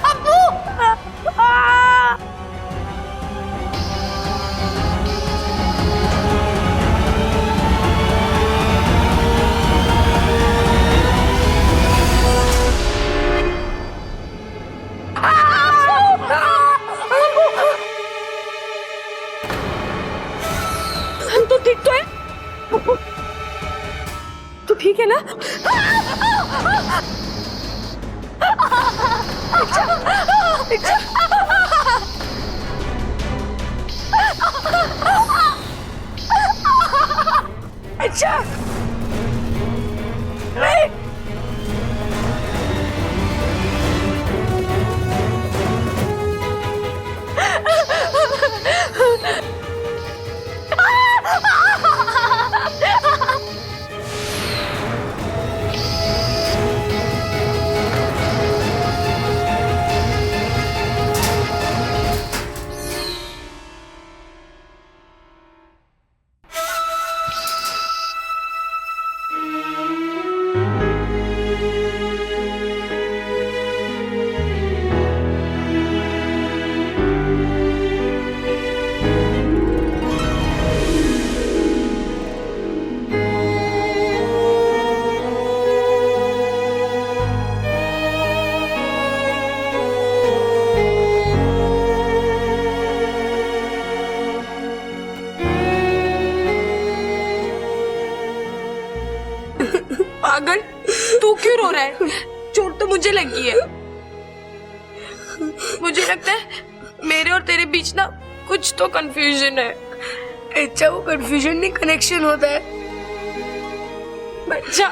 अब्बू, अच्छा नहीं पागल, तू क्यों रो रहा है? चोट तो मुझे लगी है। मुझे लगता है मेरे और तेरे बीच ना कुछ तो कंफ्यूजन है। अच्छा, वो कंफ्यूजन नहीं, कनेक्शन होता है। बच्चा